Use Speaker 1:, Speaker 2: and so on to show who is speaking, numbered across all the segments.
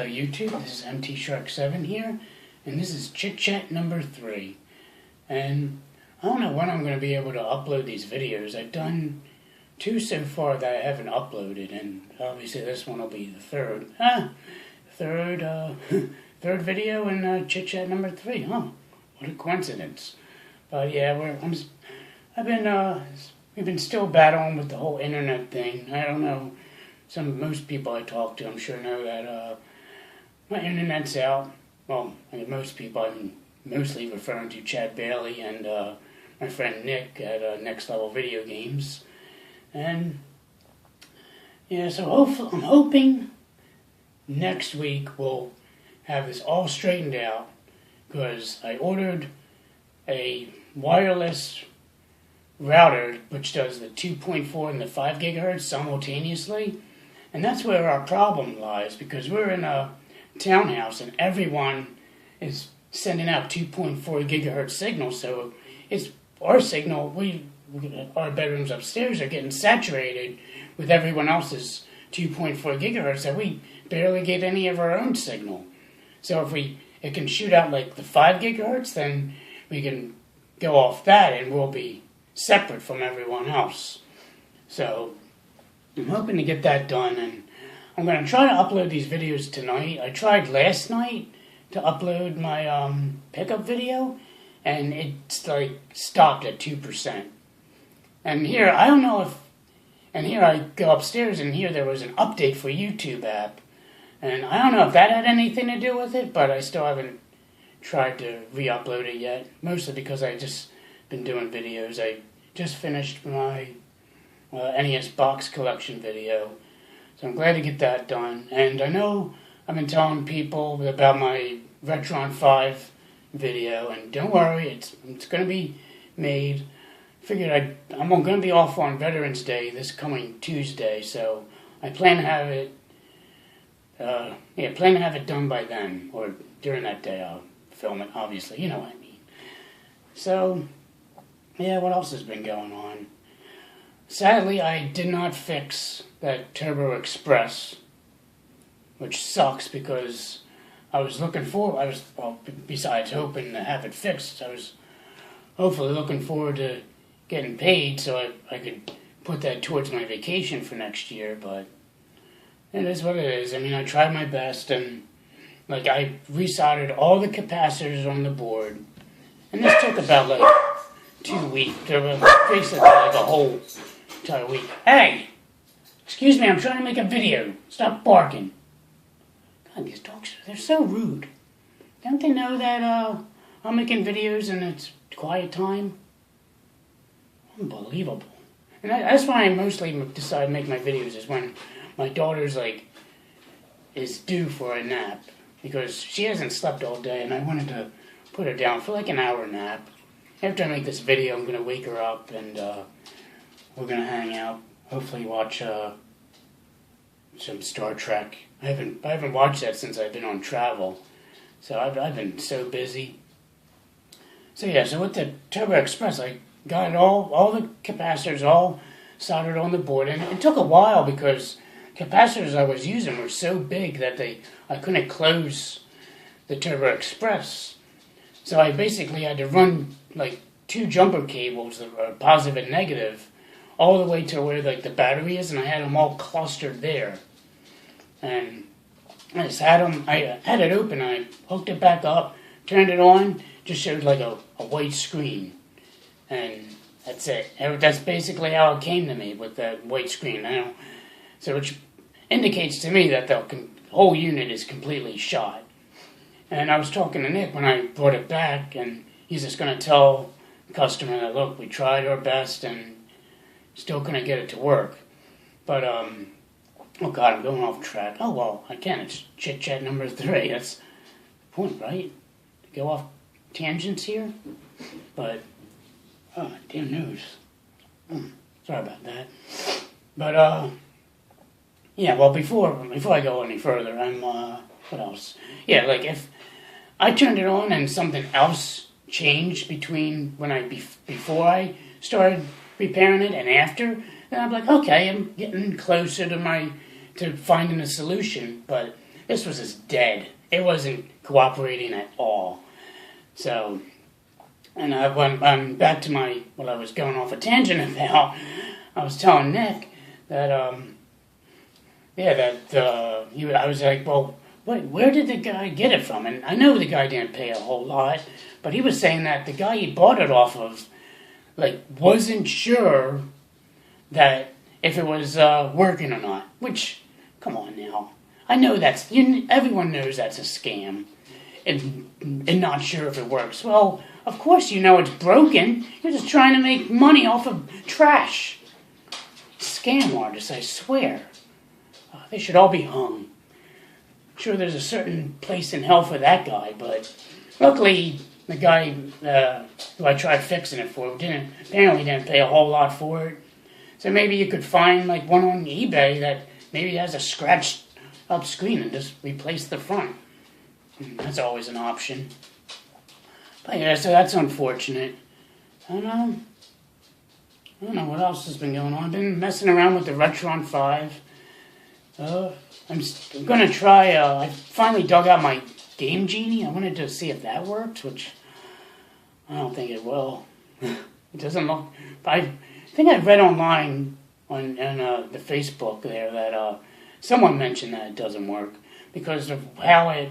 Speaker 1: Hello YouTube, this is MT Shark 7 here, and this is Chit Chat number 3. And I don't know when I'm going to be able to upload these videos. I've done 2 so far that I haven't uploaded, and obviously this one will be the third. Third video in Chit Chat number 3. Huh? What a coincidence. But yeah, we've been still battling with the whole internet thing. I don't know. Most people I talk to, I'm sure, know that my internet's out. Well, I mean, most people, I'm mostly referring to Chad Bailey and my friend Nick at Next Level Video Games. And yeah, so I'm hoping next week we'll have this all straightened out, because I ordered a wireless router which does the 2.4 and the 5 gigahertz simultaneously. And that's where our problem lies, because we're in a townhouse and everyone is sending out 2.4 gigahertz signals. So it's our signal. Our bedrooms upstairs are getting saturated with everyone else's 2.4 gigahertz that we barely get any of our own signal. So if it can shoot out like the 5 gigahertz, then we can go off that and we'll be separate from everyone else. So I'm hoping to get that done, and I'm going to try to upload these videos tonight. I tried last night to upload my pickup video, and it's like stopped at 2%. And here, I don't know if, and here I go upstairs, and here there was an update for YouTube app, and I don't know if that had anything to do with it, but I still haven't tried to re-upload it yet, mostly because I just been doing videos. I just finished my NES box collection video, so I'm glad to get that done. And I know I've been telling people about my Retron 5 video, and don't worry, it's going to be made. Figured I'm going to be off on Veterans Day this coming Tuesday, so I plan to have it done by then, or during that day I'll film it, obviously, you know what I mean. So yeah, what else has been going on? Sadly, I did not fix that Turbo Express, which sucks, because besides hoping to have it fixed, I was hopefully looking forward to getting paid so I could put that towards my vacation for next year, but it is what it is. I mean, I tried my best, and I resoldered all the capacitors on the board, and this took about 2 weeks, basically a whole entire week. Hey! Excuse me, I'm trying to make a video. Stop barking. God, these dogs, they're so rude. Don't they know that I'm making videos and it's quiet time? Unbelievable. And that's why I mostly decide to make my videos, is when my daughter's is due for a nap, because she hasn't slept all day and I wanted to put her down for an hour nap. After I make this video, I'm going to wake her up and we're going to hang out, hopefully watch some Star Trek. I haven't watched that since I've been on travel, so I've been so busy. So yeah, so with the Turbo Express, I got all the capacitors all soldered on the board, and it took a while because capacitors I was using were so big that I couldn't close the Turbo Express. So I basically had to run 2 jumper cables that were positive and negative all the way to where the battery is, and I had them all clustered there. And I just had them, I had it open, I hooked it back up, turned it on, just showed a white screen. And that's it. That's basically how it came to me, with that white screen. So which indicates to me that the whole unit is completely shot. And I was talking to Nick when I brought it back, and he's just going to tell the customer that, look, we tried our best and still couldn't get it to work. But, oh God, I'm going off track. Oh, well, I can. It's Chit Chat number 3. That's the point, right? To go off tangents here. But, oh, damn news. Sorry about that. But, yeah, well, before I go any further, what else? Yeah, if I turned it on and something else changed between before I started repairing it and after, then I'm okay, I'm getting closer to finding a solution. But this was just dead. It wasn't cooperating at all. So, and I went back to what I was going off a tangent about. I was telling Nick that, I was like, well, where did the guy get it from? And I know the guy didn't pay a whole lot, but he was saying that the guy he bought it off of, wasn't sure that if it was working or not. Which, come on now. I know everyone knows that's a scam. And not sure if it works. Well, of course you know it's broken. You're just trying to make money off of trash. Scam artists, I swear. They should all be hung. I'm sure there's a certain place in hell for that guy, but luckily the guy who I tried fixing it for apparently didn't pay a whole lot for it. So maybe you could find one on eBay that maybe has a scratched up screen and just replace the front. That's always an option. But yeah, so that's unfortunate. I don't know what else has been going on. I've been messing around with the Retron 5. I'm going to try, I finally dug out my Game Genie. I wanted to see if that works, which I don't think it will. It doesn't look... I think I read online on the Facebook there that someone mentioned that it doesn't work because of how it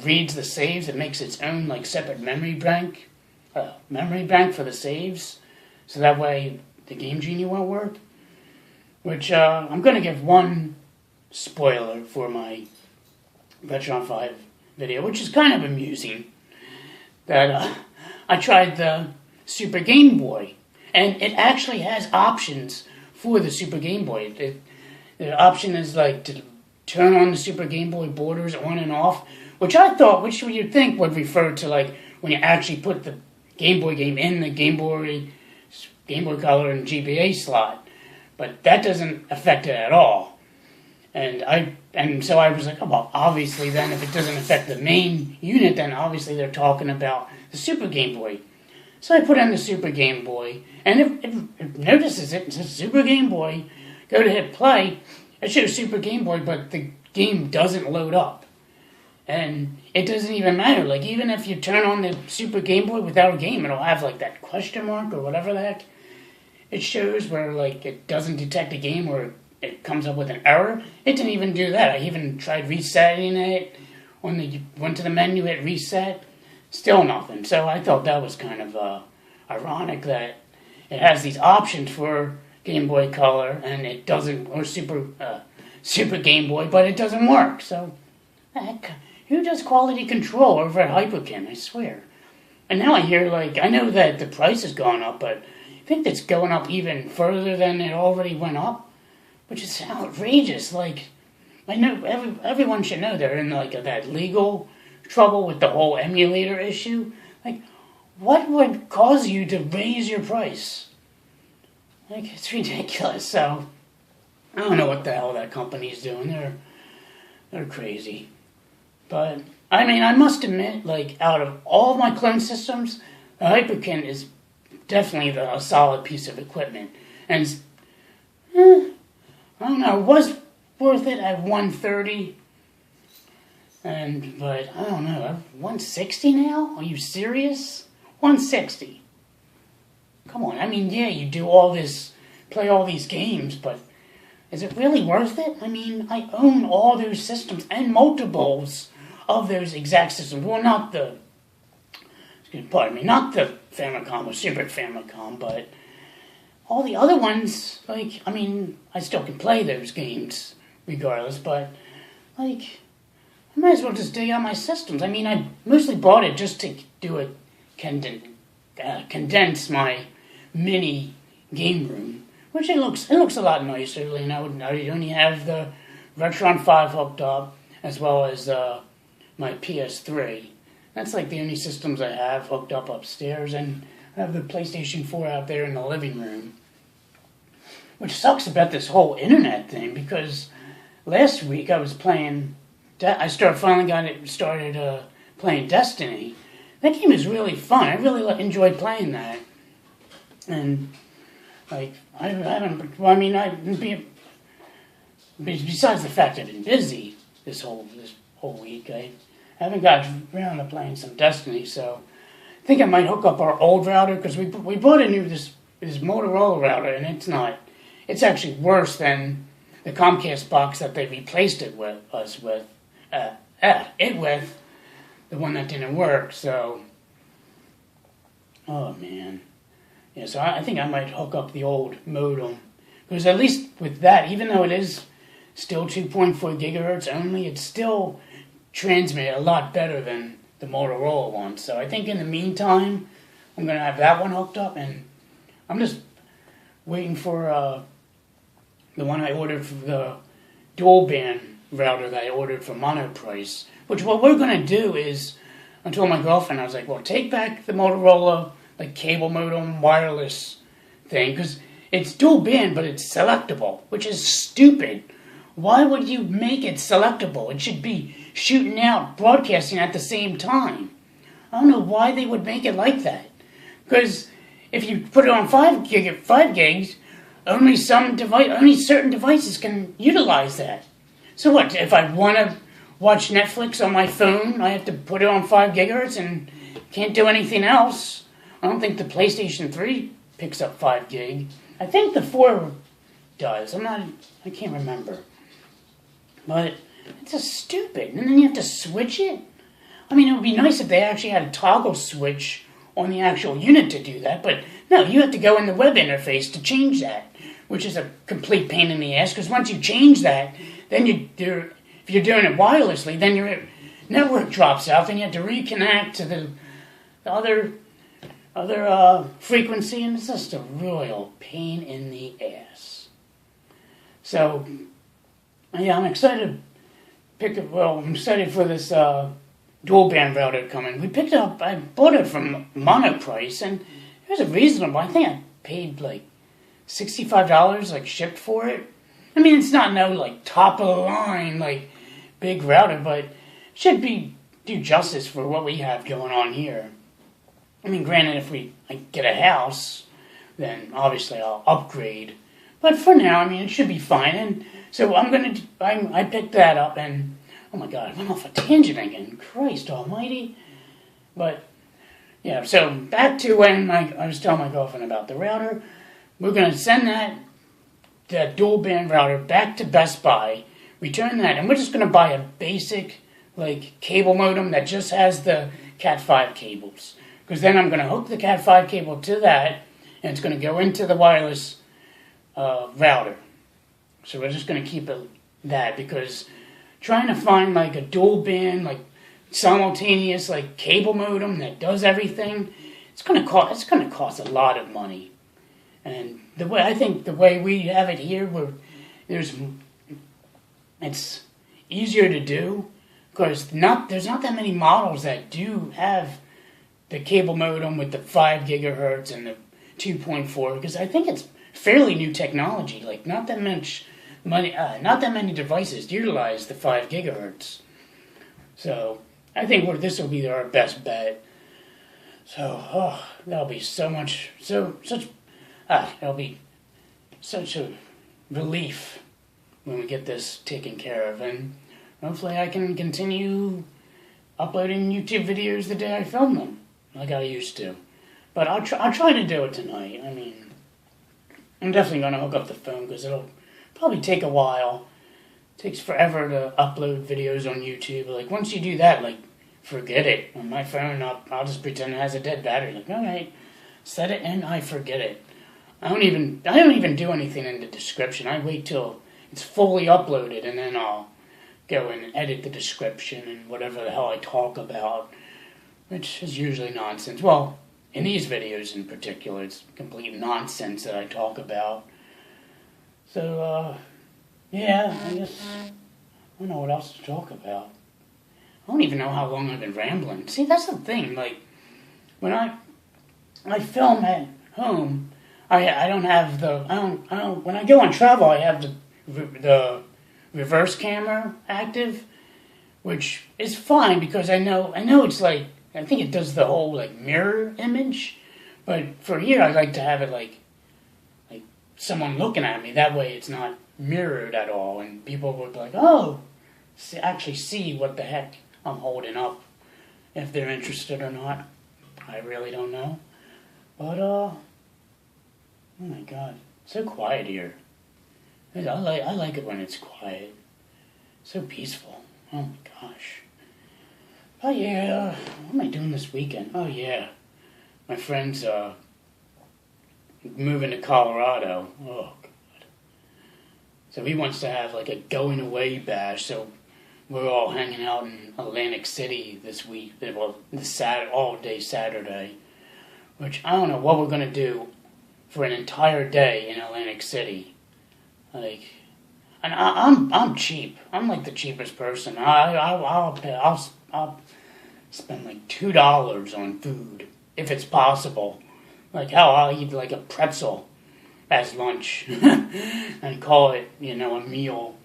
Speaker 1: reads the saves. It makes its own separate memory bank for the saves, so that way the Game Genie won't work. Which I'm going to give one spoiler for my Retron 5 video, which is kind of amusing. That I tried the Super Game Boy, and it actually has options for the Super Game Boy. The option is to turn on the Super Game Boy borders on and off, which you'd think would refer to when you actually put the Game Boy game in the Game Boy Color and GBA slot, but that doesn't affect it at all. And so I was like, oh, well, obviously then if it doesn't affect the main unit, then obviously they're talking about the Super Game Boy. So I put in the Super Game Boy, and it notices it. It says Super Game Boy. Go to hit play. It shows Super Game Boy, but the game doesn't load up. And it doesn't even matter. Even if you turn on the Super Game Boy without a game, it'll have that question mark or whatever the heck it shows where it doesn't detect a game or it comes up with an error. It didn't even do that. I even tried resetting it. Went to the menu, hit reset. Still nothing. So I thought that was kind of ironic that it has these options for Game Boy Color and it doesn't, or Super Game Boy, but it doesn't work. So, heck, who does quality control over at Hyperkin? I swear. And now I hear I know that the price has gone up, but I think it's going up even further than it already went up, which is outrageous. I know everyone should know they're in that legal trouble with the whole emulator issue. What would cause you to raise your price? It's ridiculous. So I don't know what the hell that company's doing. They're crazy. But I mean, I must admit, out of all of my clone systems, the Hyperkin is definitely a solid piece of equipment. And I don't know, it was worth it at $130. But I don't know, $160 now? Are you serious? $160. Come on, I mean, yeah, you do all this, play all these games, but is it really worth it? I mean, I own all those systems and multiples of those exact systems. Well, not the Famicom or Super Famicom, but all the other ones, I mean, I still can play those games regardless, but, I might as well just dig out my systems. I mean, I mostly bought it just to do a condense my mini game room, which it looks a lot nicer. I only have the Retron 5 hooked up, as well as my PS3. That's the only systems I have hooked up upstairs, and I have the PlayStation 4 out there in the living room. Which sucks about this whole internet thing, because last week I was playing... finally got started playing Destiny. That game is really fun. I really enjoyed playing that. And, besides the fact I've been busy, this whole week. I haven't got around to playing some Destiny, so I think I might hook up our old router because we bought a new this Motorola router, and it's actually worse than the Comcast box that they replaced it with the one that didn't work. So, oh man, yeah. So I think I might hook up the old modem because at least with that, even though it is still 2.4 gigahertz only, it's still transmit a lot better than the Motorola one. So I think in the meantime, I'm gonna have that one hooked up, and I'm just waiting for the one I ordered for the dual band router that I ordered from Monoprice. Which what we're gonna do is, I told my girlfriend, I was like, well, take back the Motorola like cable modem wireless thing because it's dual band, but it's selectable, which is stupid. Why would you make it selectable? It should be shooting out, broadcasting at the same time. I don't know why they would make it like that. Because if you put it on 5 gigs, only certain devices can utilize that. So what, if I want to watch Netflix on my phone, I have to put it on 5 gigahertz and can't do anything else? I don't think the PlayStation 3 picks up 5 gig. I think the 4 does. I can't remember. But it's just stupid. And then you have to switch it? I mean, it would be nice if they actually had a toggle switch on the actual unit to do that. But no, you have to go in the web interface to change that, which is a complete pain in the ass. Because once you change that, then if you're doing it wirelessly, then your network drops out. Then you have to reconnect to the other frequency. And it's just a royal pain in the ass. So, yeah, I'm excited I'm excited for this dual band router coming. I bought it from Monoprice, and it was reasonable. I think I paid like $65 like shipped for it. I mean, it's not no like top of the line like big router, but it should do justice for what we have going on here. I mean, granted, if we get a house, then obviously I'll upgrade. But for now, I mean, it should be fine. And so I picked that up, and oh my God, I went off a tangent again. Christ almighty. But, yeah, so back to when I was telling my girlfriend about the router. We're going to send that dual band router back to Best Buy, return that, and we're just going to buy a basic, like, cable modem that just has the Cat5 cables. Because then I'm going to hook the Cat5 cable to that, and it's going to go into the wireless router. So we're just going to keep it that, because trying to find like a dual band, like simultaneous, like cable modem that does everything, it's going to cost a lot of money. And the way we have it here, it's easier to do because there's not that many models that do have the cable modem with the 5 gigahertz and the 2.4, because I think it's fairly new technology. Like not that many devices utilize the 5 gigahertz. So I think this will be our best bet. So that'll be it'll be such a relief when we get this taken care of, and hopefully I can continue uploading YouTube videos the day I film them, like I used to. But I'll try to do it tonight. I mean, I'm definitely going to hook up the phone because it'll probably take a while. It takes forever to upload videos on YouTube. Like, once you do that, like, forget it. On my phone, I'll just pretend it has a dead battery. Like, all right, set it and I forget it. I don't even do anything in the description. I wait till it's fully uploaded, and then I'll go and edit the description and whatever the hell I talk about, which is usually nonsense. Well, in these videos in particular, it's complete nonsense that I talk about. So, yeah, I guess I don't know what else to talk about. I don't even know how long I've been rambling. See, that's the thing. Like, when I film at home, I don't have when I go on travel, I have the reverse camera active, which is fine because I know it's like, I think it does the whole like mirror image, but for here I like to have it like someone looking at me. That way it's not mirrored at all, and people would be like, oh, actually see what the heck I'm holding up, if they're interested or not. I really don't know. But, oh my god, so quiet here. I like it when it's quiet. So peaceful. Oh my gosh. Oh yeah, what am I doing this weekend? Oh yeah, my friend's moving to Colorado. Oh god. So he wants to have like a going away bash. So we're all hanging out in Atlantic City this week. Well, all day Saturday. Which I don't know what we're gonna do for an entire day in Atlantic City. Like, and I'm cheap. I'm like the cheapest person. I'll spend like $2 on food if it's possible. Like hell, I'll eat like a pretzel as lunch and call it, a meal.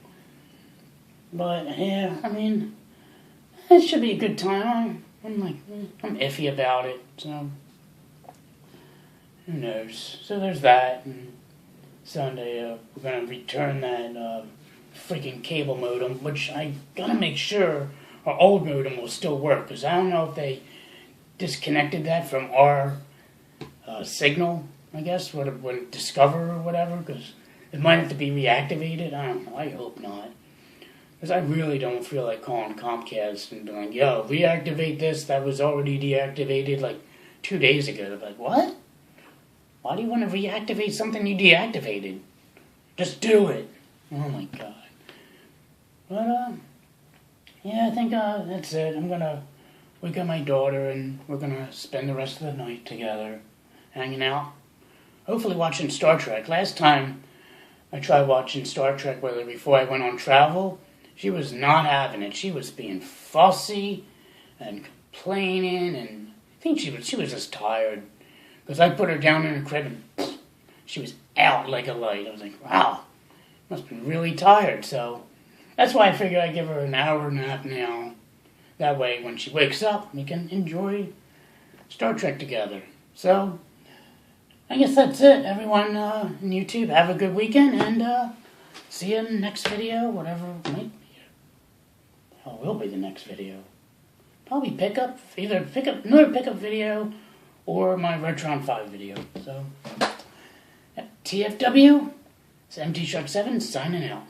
Speaker 1: But yeah, I mean, it should be a good time. I'm iffy about it, so who knows? So there's that. And Sunday, we're gonna return that freaking cable modem, which I gotta make sure our old modem will still work, because I don't know if they disconnected that from our signal, I guess, when Discover or whatever, because it might have to be reactivated. I don't know. I hope not. Because I really don't feel like calling Comcast and being like, yo, reactivate this that was already deactivated like 2 days ago. They're like, what? Why do you want to reactivate something you deactivated? Just do it. Oh my god. But, yeah, I think that's it. I'm gonna wake up my daughter and we're gonna spend the rest of the night together, hanging out. Hopefully watching Star Trek. Last time I tried watching Star Trek with her before I went on travel, she was not having it. She was being fussy and complaining, and I think she was just tired. Because I put her down in her crib and she was out like a light. I was like, wow, must be really tired. So that's why I figured I'd give her an hour nap now. That way, when she wakes up, we can enjoy Star Trek together. So, I guess that's it. Everyone on YouTube, have a good weekend, and see you in the next video, whatever it might be. Hell, will be the next video. Probably another pickup video, or my Retron 5 video. So, TFW, it's MT Shark 7 signing out.